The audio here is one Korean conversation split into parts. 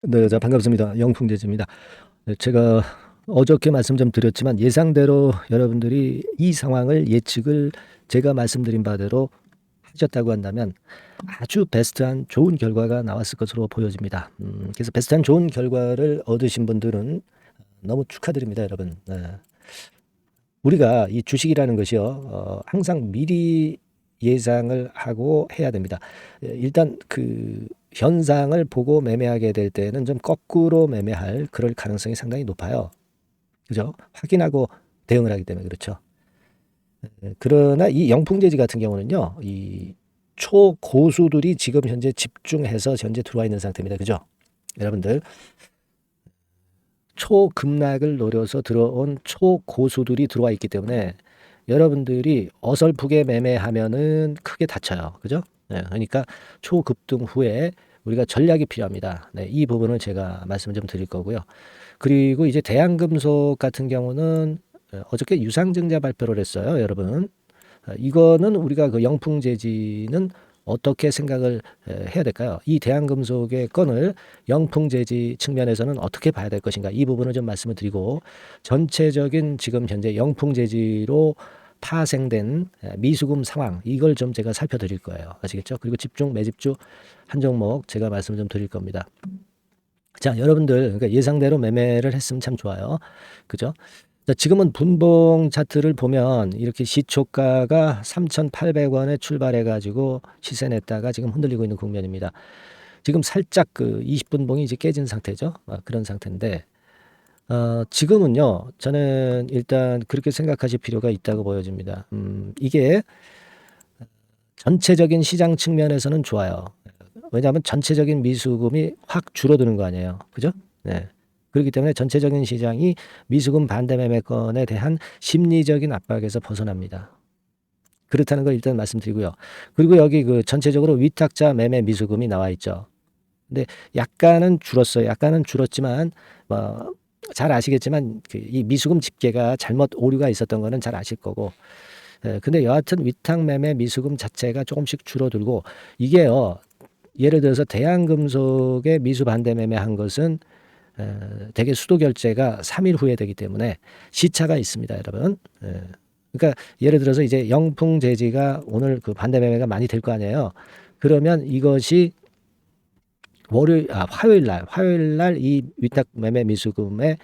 네, 반갑습니다. 영풍재즈입니다. 네, 제가 어저께 말씀 좀 드렸지만 예상대로 여러분들이 이 상황을 예측을 제가 말씀드린 바대로 하셨다고 한다면 아주 베스트한 좋은 결과가 나왔을 것으로 보여집니다. 그래서 베스트한 좋은 결과를 얻으신 분들은 너무 축하드립니다, 여러분. 네. 우리가 이 주식이라는 것이요, 항상 미리 예상을 하고 해야 됩니다. 일단 그 현상을 보고 매매하게 될 때는 좀 거꾸로 매매할 그럴 가능성이 상당히 높아요. 그죠? 확인하고 대응을 하기 때문에 그렇죠. 그러나 이 영풍재지 같은 경우는요, 이 초고수들이 지금 현재 집중해서 현재 들어와 있는 상태입니다. 그죠? 여러분들 초급락을 노려서 들어온 초고수들이 들어와 있기 때문에 여러분들이 어설프게 매매하면은 크게 다쳐요. 그죠? 네, 그러니까 초급등 후에 우리가 전략이 필요합니다. 네, 이 부분을 제가 말씀을 좀 드릴 거고요. 그리고 이제 대한금속 같은 경우는 어저께 유상증자 발표를 했어요, 여러분. 이거는 우리가 그 영풍재지는 어떻게 생각을 해야 될까요? 이 대한금속의 건을 영풍재지 측면에서는 어떻게 봐야 될 것인가? 이 부분을 좀 말씀을 드리고 전체적인 지금 현재 영풍재지로 파생된 미수금 상황 이걸 좀 제가 살펴드릴 거예요. 아시겠죠? 그리고 집중 매집주 한 종목 제가 말씀을 좀 드릴 겁니다. 자, 여러분들 그러니까 예상대로 매매를 했으면 참 좋아요. 그죠? 자, 지금은 분봉 차트를 보면 이렇게 시초가가 3,800원에 출발해 가지고 시세 냈다가 지금 흔들리고 있는 국면입니다. 지금 살짝 그 20분봉이 이제 깨진 상태죠. 그런 상태인데 지금은요. 저는 일단 그렇게 생각하실 필요가 있다고 보여집니다. 이게 전체적인 시장 측면에서는 좋아요. 왜냐하면 전체적인 미수금이 확 줄어드는 거 아니에요. 그죠? 네. 그렇기 때문에 전체적인 시장이 미수금 반대 매매권에 대한 심리적인 압박에서 벗어납니다. 그렇다는 걸 일단 말씀드리고요. 그리고 여기 그 전체적으로 위탁자 매매 미수금이 나와 있죠. 근데 약간은 줄었어요. 약간은 줄었지만 잘 아시겠지만 이 미수금 집계가 잘못 오류가 있었던 거는 잘 아실 거고. 근데 여하튼 위탁 매매 미수금 자체가 조금씩 줄어들고 이게요. 예를 들어서 대한금속의 미수 반대 매매한 것은 대개 수도 결제가 3일 후에 되기 때문에 시차가 있습니다, 여러분. 그러니까 예를 들어서 이제 영풍재지가 오늘 그 반대 매매가 많이 될 거 아니에요. 그러면 이것이 화요일 날 이 위탁 매매 미수금의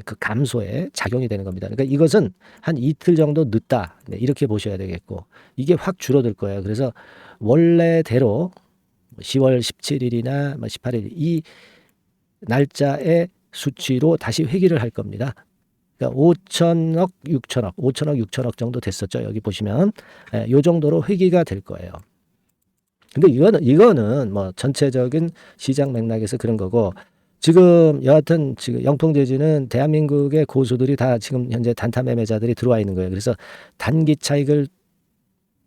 그 감소에 작용이 되는 겁니다. 그러니까 이것은 한 이틀 정도 늦다. 네, 이렇게 보셔야 되겠고 이게 확 줄어들 거예요. 그래서 원래대로 10월 17일이나 18일 이 날짜의 수치로 다시 회귀를 할 겁니다. 그러니까 5천억, 6천억 정도 됐었죠. 여기 보시면 요 정도로 회귀가 될 거예요. 근데 이거는 뭐 전체적인 시장 맥락에서 그런 거고 지금 여하튼 지금 영풍재지는 대한민국의 고수들이 다 지금 현재 단타 매매자들이 들어와 있는 거예요. 그래서 단기 차익을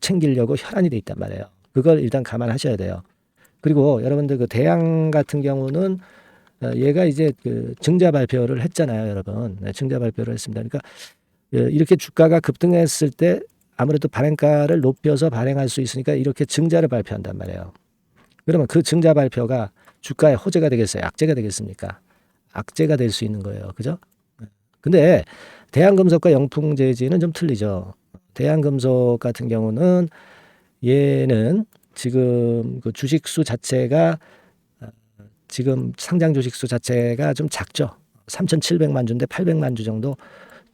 챙기려고 혈안이 돼 있단 말이에요. 그걸 일단 감안하셔야 돼요. 그리고 여러분들 그 대양 같은 경우는 얘가 이제 그 증자 발표를 했잖아요, 여러분. 네, 증자 발표를 했습니다. 그러니까 이렇게 주가가 급등했을 때 아무래도 발행가를 높여서 발행할 수 있으니까 이렇게 증자를 발표한단 말이에요. 그러면 그 증자 발표가 주가에 호재가 되겠어요? 악재가 되겠습니까? 악재가 될 수 있는 거예요. 그죠? 근데 대한금속과 영풍재지는 좀 틀리죠. 대한금속 같은 경우는 얘는 지금 그 주식수 자체가 지금 상장 주식수 자체가 좀 작죠. 3,700만 주인데 800만 주 정도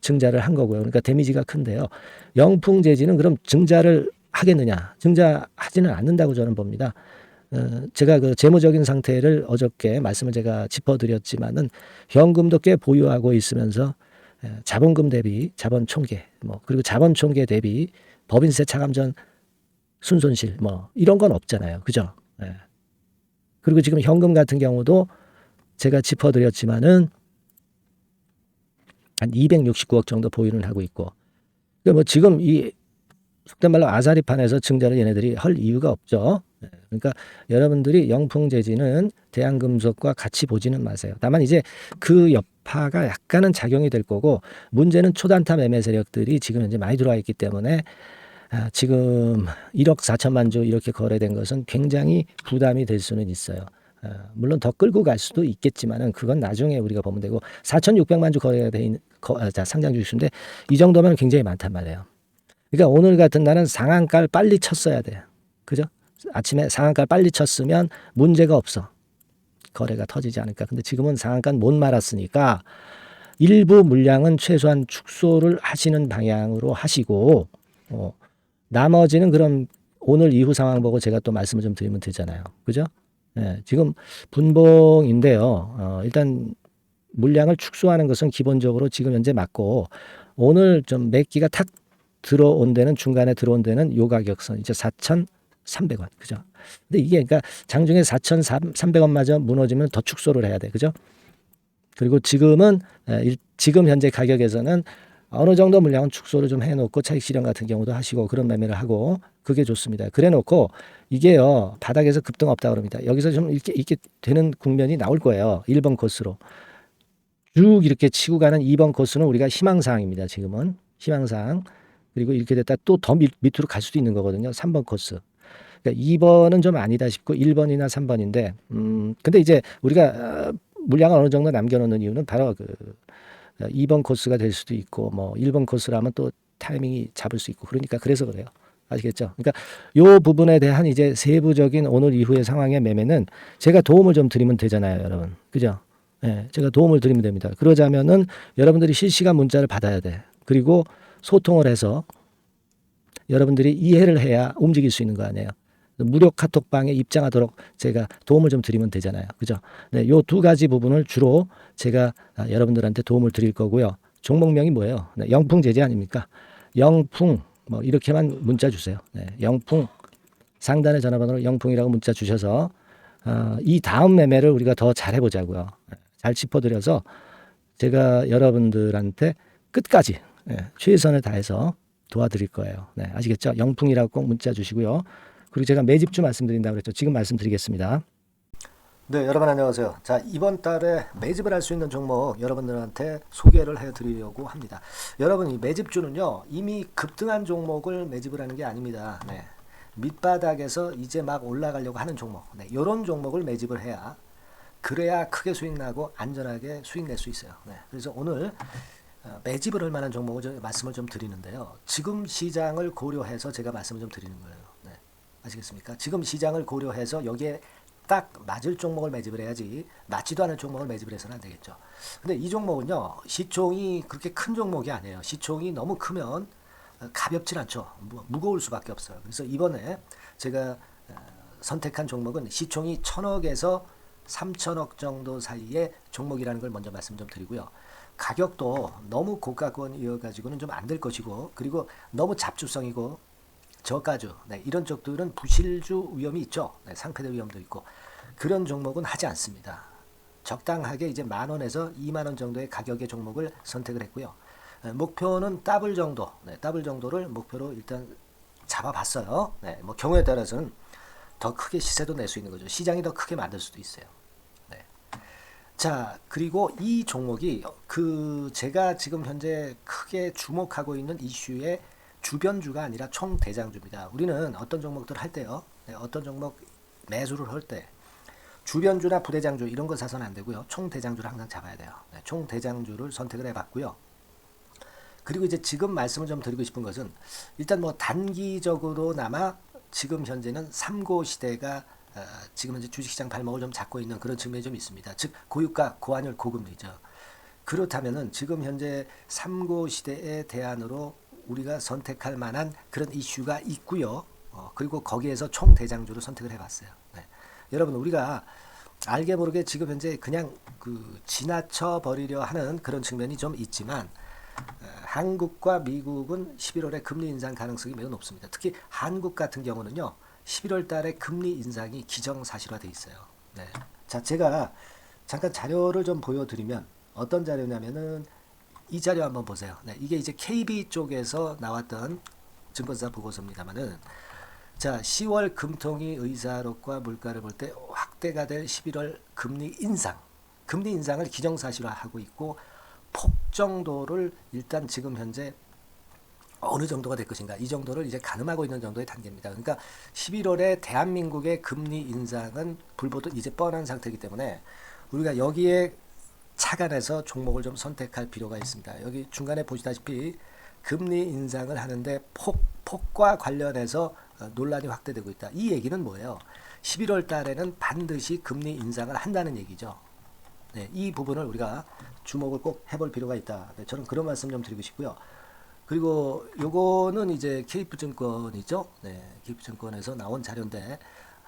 증자를 한 거고요. 그러니까 데미지가 큰데요. 영풍재지는 그럼 증자를 하겠느냐? 증자하지는 않는다고 저는 봅니다. 제가 그 재무적인 상태를 어저께 말씀을 제가 짚어드렸지만은 현금도 꽤 보유하고 있으면서 자본금 대비 자본 총계 그리고 자본 총계 대비 법인세 차감전 순손실 이런 건 없잖아요. 그죠? 그리고 지금 현금 같은 경우도 제가 짚어드렸지만은 한 269억 정도 보유를 하고 있고 그러니까 지금 이 속된 말로 아사리판에서 증자를 얘네들이 할 이유가 없죠. 그러니까 여러분들이 영풍재지는 대한금속과 같이 보지는 마세요. 다만 이제 그 여파가 약간은 작용이 될 거고 문제는 초단타 매매 세력들이 지금 현재 많이 들어와 있기 때문에 지금 1억 4천만 주 이렇게 거래된 것은 굉장히 부담이 될 수는 있어요. 물론 더 끌고 갈 수도 있겠지만은 그건 나중에 우리가 보면 되고 4,600만 주 거래가 돼 있는 상장 주식인데 이 정도면 굉장히 많단 말이에요. 그러니까 오늘 같은 날은 상한가를 빨리 쳤어야 돼요. 그죠? 아침에 상한가를 빨리 쳤으면 문제가 없어. 거래가 터지지 않을까. 근데 지금은 상한가는 못 말았으니까 일부 물량은 최소한 축소를 하시는 방향으로 하시고 나머지는 그럼 오늘 이후 상황 보고 제가 또 말씀을 좀 드리면 되잖아요. 그죠? 예, 지금 분봉인데요. 일단 물량을 축소하는 것은 기본적으로 지금 현재 맞고 오늘 좀 매기가 탁 들어온 데는 중간에 들어온 데는 요 가격선 이제 4,300원. 그죠? 근데 이게 그러니까 장중에 4,300원마저 무너지면 더 축소를 해야 돼. 그죠? 그리고 지금은 지금 현재 가격에서는 어느 정도 물량은 축소를 좀 해놓고 차익 실현 같은 경우도 하시고 그런 매매를 하고 그게 좋습니다. 그래 놓고 이게요 바닥에서 급등 없다 그럽니다. 여기서 좀 이렇게 되는 국면이 나올 거예요. 1번 코스로 쭉 이렇게 치고 가는 2번 코스는 우리가 희망사항입니다. 지금은 희망사항. 그리고 이렇게 됐다 또 더 밑으로 갈 수도 있는 거거든요. 3번 코스. 그러니까 2번은 좀 아니다 싶고 1번이나 3번인데 근데 이제 우리가 물량을 어느 정도 남겨놓는 이유는 바로 그 2번 코스가 될 수도 있고 뭐 1번 코스라면 또 타이밍이 잡을 수 있고 그러니까 그래서 그래요. 아시겠죠? 그러니까 요 부분에 대한 이제 세부적인 오늘 이후의 상황의 매매는 제가 도움을 좀 드리면 되잖아요, 여러분. 그죠? 예, 제가 도움을 드리면 됩니다. 그러자면은 여러분들이 실시간 문자를 받아야 돼. 그리고 소통을 해서 여러분들이 이해를 해야 움직일 수 있는 거 아니에요. 무료 카톡방에 입장하도록 제가 도움을 좀 드리면 되잖아요. 그죠? 네, 요 두 가지 부분을 주로 제가 여러분들한테 도움을 드릴 거고요. 종목명이 뭐예요? 네, 영풍 제재 아닙니까? 영풍 뭐 이렇게만 문자 주세요. 네, 영풍 상단의 전화번호로 영풍이라고 문자 주셔서 이 다음 매매를 우리가 더 잘 해보자고요. 잘 짚어드려서 제가 여러분들한테 끝까지 최선을 다해서 도와드릴 거예요. 네, 아시겠죠? 영풍이라고 꼭 문자 주시고요. 그리고 제가 매집주 말씀드린다고 그랬죠. 지금 말씀드리겠습니다. 네, 여러분 안녕하세요. 자, 이번 달에 매집을 할 수 있는 종목 여러분들한테 소개를 해드리려고 합니다. 여러분 이 매집주는요 이미 급등한 종목을 매집을 하는 게 아닙니다. 네, 밑바닥에서 이제 막 올라가려고 하는 종목, 네, 이런 종목을 매집을 해야 그래야 크게 수익 나고 안전하게 수익 낼 수 있어요. 네, 그래서 오늘 매집을 할 만한 종목을 말씀을 좀 드리는데요. 지금 시장을 고려해서 제가 말씀을 좀 드리는 거예요. 네, 아시겠습니까? 지금 시장을 고려해서 여기에 딱 맞을 종목을 매집을 해야지 맞지도 않을 종목을 매집을 해서는 안 되겠죠. 근데 이 종목은요 시총이 그렇게 큰 종목이 아니에요. 시총이 너무 크면 가볍진 않죠. 무거울 수밖에 없어요. 그래서 이번에 제가 선택한 종목은 시총이 1,000억에서 3,000억 정도 사이의 종목이라는 걸 먼저 말씀 좀 드리고요. 가격도 너무 고가권이어가지고는 좀 안 될 것이고 그리고 너무 잡주성이고 저가주, 네, 이런 쪽들은 부실주 위험이 있죠. 네, 상패될 위험도 있고 그런 종목은 하지 않습니다. 적당하게 이제 10,000원에서 20,000원 정도의 가격의 종목을 선택을 했고요. 목표는 더블 정도, 네, 더블 정도를 목표로 일단 잡아봤어요. 네, 뭐 경우에 따라서는 더 크게 시세도 낼 수 있는 거죠. 시장이 더 크게 만들 수도 있어요. 네. 자, 그리고 이 종목이 제가 지금 현재 크게 주목하고 있는 이슈의 주변주가 아니라 총대장주입니다. 우리는 어떤 종목들 할 때요. 네, 어떤 종목 매수를 할 때 주변주나 부대장주 이런 거 사서는 안 되고요. 총대장주를 항상 잡아야 돼요. 네, 총대장주를 선택을 해봤고요. 그리고 이제 지금 말씀을 좀 드리고 싶은 것은 일단 뭐 단기적으로나마 지금 현재는 3고 시대가 지금 현재 주식시장 발목을 좀 잡고 있는 그런 측면이 좀 있습니다. 즉 고유가, 고환율, 고금리죠. 그렇다면은 지금 현재 3고 시대의 대안으로 우리가 선택할 만한 그런 이슈가 있고요. 그리고 거기에서 총대장주를 선택을 해봤어요. 네. 여러분 우리가 알게 모르게 지금 현재 그냥 지나쳐 버리려 하는 그런 측면이 좀 있지만 한국과 미국은 11월에 금리 인상 가능성이 매우 높습니다. 특히 한국 같은 경우는요. 11월 달에 금리 인상이 기정사실화돼 있어요. 네. 자, 제가 잠깐 자료를 좀 보여드리면 어떤 자료냐면은 이 자료 한번 보세요. 네, 이게 이제 KB 쪽에서 나왔던 증권사 보고서입니다만은 자 10월 금통위 의사록과 물가를 볼 때 확대가 될 11월 금리 인상을 기정사실화하고 있고 폭 정도를 일단 지금 현재 어느 정도가 될 것인가, 이 정도를 이제 가늠하고 있는 정도의 단계입니다. 그러니까 11월에 대한민국의 금리 인상은 불보듯 이제 뻔한 상태이기 때문에 우리가 여기에 착안해서 종목을 좀 선택할 필요가 있습니다. 여기 중간에 보시다시피 금리 인상을 하는데 폭과 관련해서 논란이 확대되고 있다. 이 얘기는 뭐예요? 11월 달에는 반드시 금리 인상을 한다는 얘기죠. 네, 이 부분을 우리가 주목을 꼭 해볼 필요가 있다. 네, 저는 그런 말씀 좀 드리고 싶고요. 그리고 요거는 이제 KF증권이죠. 네, KF증권에서 나온 자료인데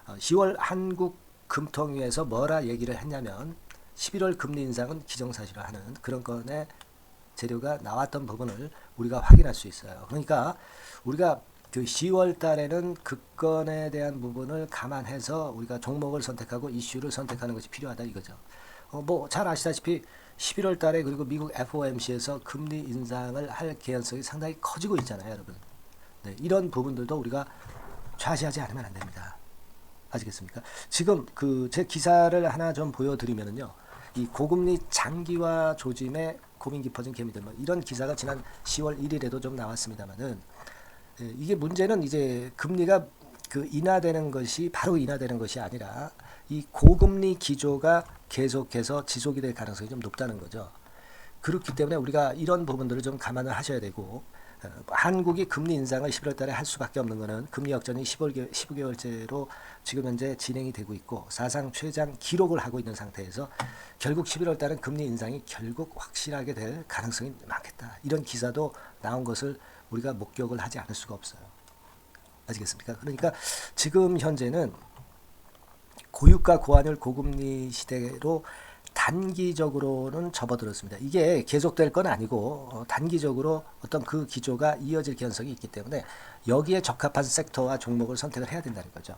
10월 한국금통위에서 뭐라 얘기를 했냐면 11월 금리 인상은 기정사실화하는 그런 건의 재료가 나왔던 부분을 우리가 확인할 수 있어요. 그러니까 우리가 그 10월 달에는 그 건에 대한 부분을 감안해서 우리가 종목을 선택하고 이슈를 선택하는 것이 필요하다 이거죠. 뭐 잘 아시다시피 11월 달에 그리고 미국 FOMC에서 금리 인상을 할 개연성이 상당히 커지고 있잖아요, 여러분. 네, 이런 부분들도 우리가 좌시하지 않으면 안 됩니다. 아시겠습니까? 지금 그 제 기사를 하나 좀 보여드리면은요, 이 고금리 장기화 조짐에 고민 깊어진 개미들, 뭐 이런 기사가 지난 10월 1일에도 좀 나왔습니다만은, 이게 문제는 이제 금리가 그 인하되는 것이 바로 인하되는 것이 아니라 이 고금리 기조가 계속해서 지속이 될 가능성이 좀 높다는 거죠. 그렇기 때문에 우리가 이런 부분들을 좀 감안을 하셔야 되고, 한국이 금리 인상을 11월 달에 할 수밖에 없는 것은 금리 역전이 15개월째로 지금 현재 진행이 되고 있고 사상 최장 기록을 하고 있는 상태에서 결국 11월 달은 금리 인상이 결국 확실하게 될 가능성이 많겠다. 이런 기사도 나온 것을 우리가 목격을 하지 않을 수가 없어요. 아시겠습니까? 그러니까 지금 현재는 고유가 고환율 고금리 시대로 단기적으로는 접어들었습니다. 이게 계속될 건 아니고 단기적으로 어떤 그 기조가 이어질 개연성이 있기 때문에 여기에 적합한 섹터와 종목을 선택을 해야 된다는 거죠.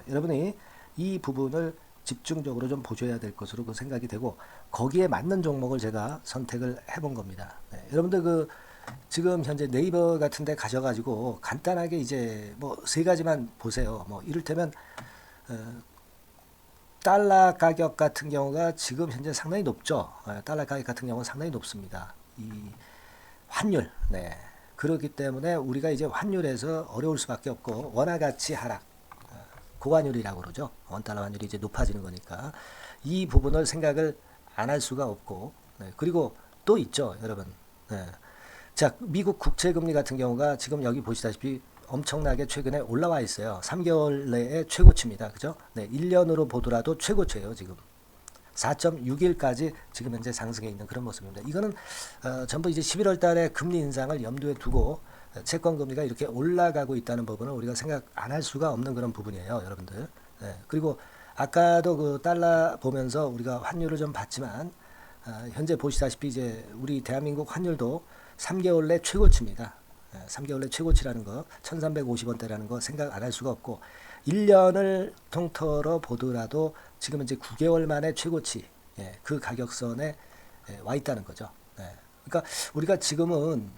여러분이 이 부분을 집중적으로 좀 보셔야 될 것으로 그 생각이 되고 거기에 맞는 종목을 제가 선택을 해본 겁니다. 여러분들 그 지금 현재 네이버 같은 데 가셔가지고 간단하게 이제 뭐 세 가지만 보세요. 뭐 이를테면 달러 가격 같은 경우가 지금 현재 상당히 높죠. 달러 가격 같은 경우는 상당히 높습니다. 이 환율, 네. 그렇기 때문에 우리가 이제 환율에서 어려울 수밖에 없고 원화 가치 하락, 고환율이라고 그러죠. 원달러 환율이 이제 높아지는 거니까 이 부분을 생각을 안 할 수가 없고, 네. 그리고 또 있죠, 여러분. 네. 자, 미국 국채금리 같은 경우가 지금 여기 보시다시피 엄청나게 최근에 올라와 있어요. 3개월 내에 최고치입니다. 그죠? 네, 1년으로 보더라도 최고치예요, 지금. 4.61까지 지금 현재 상승해 있는 그런 모습입니다. 이거는 전부 이제 11월 달에 금리 인상을 염두에 두고 채권 금리가 이렇게 올라가고 있다는 부분을 우리가 생각 안 할 수가 없는 그런 부분이에요, 여러분들. 네, 그리고 아까도 그 달러 보면서 우리가 환율을 좀 봤지만 현재 보시다시피 이제 우리 대한민국 환율도 3개월 내 최고치입니다. 3개월 내 최고치라는 거 1350원대라는 거 생각 안 할 수가 없고 1년을 통틀어 보더라도 지금 이제 9개월 만에 최고치 그 가격선에 와 있다는 거죠. 그러니까 우리가 지금은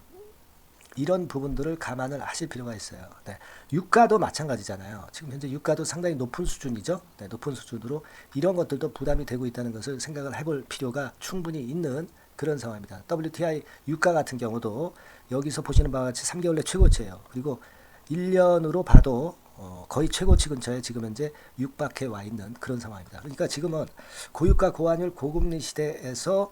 이런 부분들을 감안을 하실 필요가 있어요. 유가도 마찬가지잖아요. 지금 현재 유가도 상당히 높은 수준이죠. 높은 수준으로 이런 것들도 부담이 되고 있다는 것을 생각을 해볼 필요가 충분히 있는 그런 상황입니다. WTI 유가 같은 경우도 여기서 보시는 바와 같이 3개월 내 최고치예요. 그리고 1년으로 봐도 거의 최고치 근처에 지금 현재 육박해 와 있는 그런 상황입니다. 그러니까 지금은 고유가 고환율 고금리 시대에서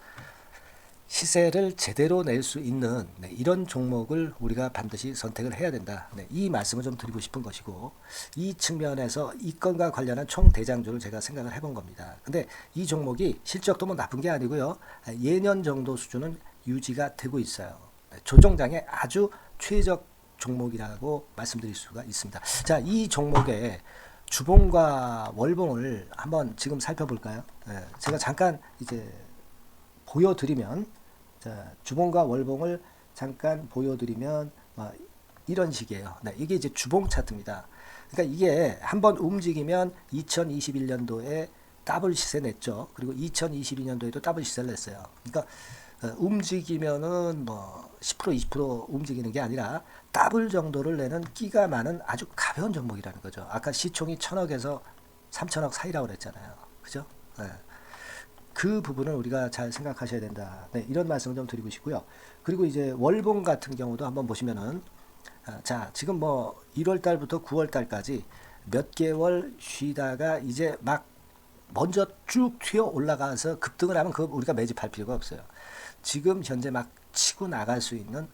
시세를 제대로 낼 수 있는 이런 종목을 우리가 반드시 선택을 해야 된다. 이 말씀을 좀 드리고 싶은 것이고 이 측면에서 이 건과 관련한 총대장주를 제가 생각을 해본 겁니다. 근데 이 종목이 실적도 뭐 나쁜 게 아니고요. 예년 정도 수준은 유지가 되고 있어요. 조정장의 아주 최적 종목이라고 말씀드릴 수가 있습니다. 자, 이 종목의 주봉과 월봉을 한번 지금 살펴볼까요? 제가 잠깐 이제 보여드리면 자, 주봉과 월봉을 잠깐 보여드리면 이런 식이에요. 이게 이제 주봉 차트입니다. 그러니까 이게 한번 움직이면 2021년도에 더블 시세 냈죠. 그리고 2022년도에도 더블 시세를 냈어요. 그러니까 움직이면은 뭐 10% 20% 움직이는 게 아니라 더블 정도를 내는 끼가 많은 아주 가벼운 종목이라는 거죠. 아까 시총이 1000억에서 3000억 사이라고 그랬잖아요. 그죠? 그 부분을 우리가 잘 생각하셔야 된다. 이런 말씀을 좀 드리고 싶고요. 그리고 이제 월봉 같은 경우도 한번 보시면은 자, 지금 뭐 1월 달부터 9월 달까지 몇 개월 쉬다가 이제 막 먼저 쭉 튀어 올라가서 급등을 하면 그거 우리가 매집할 필요가 없어요. 지금 현재 막 치고 나갈 수 있는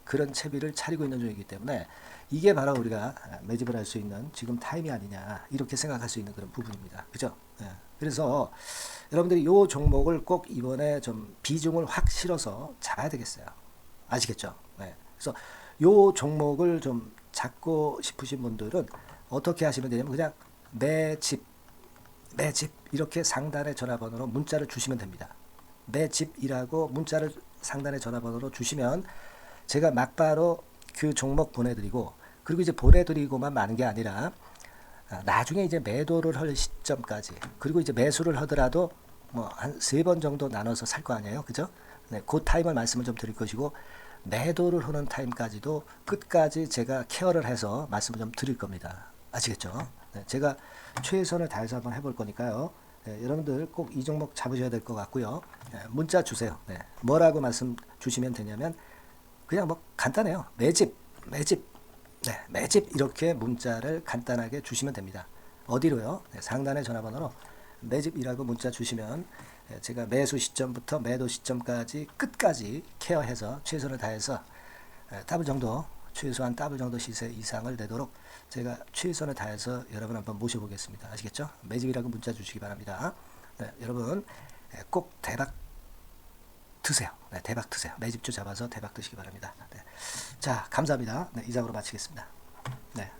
그런 채비를 차리고 있는 중이기 때문에 이게 바로 우리가 매집을 할 수 있는 지금 타임이 아니냐 이렇게 생각할 수 있는 그런 부분입니다. 그죠? 예. 그래서 여러분들이 요 종목을 꼭 이번에 좀 비중을 확 실어서 잡아야 되겠어요. 아시겠죠? 네. 그래서 요 종목을 좀 잡고 싶으신 분들은 어떻게 하시면 되냐면 그냥 매집 이렇게 상단의 전화번호로 문자를 주시면 됩니다. 매집이라고 문자를 상단의 전화번호로 주시면 제가 막바로 그 종목 보내드리고 그리고 이제 보내드리고만 마는 게 아니라 나중에 이제 매도를 할 시점까지 그리고 이제 매수를 하더라도 뭐 한 3번 정도 나눠서 살 거 아니에요, 그죠? 네, 그 타임을 말씀을 좀 드릴 것이고 매도를 하는 타임까지도 끝까지 제가 케어를 해서 말씀을 좀 드릴 겁니다. 아시겠죠? 네, 제가 최선을 다해서 한번 해볼 거니까요. 네, 여러분들 꼭 이 종목 잡으셔야 될 것 같고요. 네, 문자 주세요. 네, 뭐라고 말씀 주시면 되냐면 그냥 뭐 간단해요. 매집. 네, 매집 이렇게 문자를 간단하게 주시면 됩니다. 어디로요? 네, 상단의 전화번호로 매집이라고 문자 주시면 제가 매수 시점부터 매도 시점까지 끝까지 케어해서 최선을 다해서 더블 정도 최소한 더블 정도 시세 이상을 내도록 제가 최선을 다해서 여러분 한번 모셔보겠습니다. 아시겠죠? 매집이라고 문자 주시기 바랍니다. 네, 여러분 꼭 대박 드세요. 네, 대박 드세요. 매집주 잡아서 대박 드시기 바랍니다. 네. 자, 감사합니다. 네, 이상으로 마치겠습니다. 네.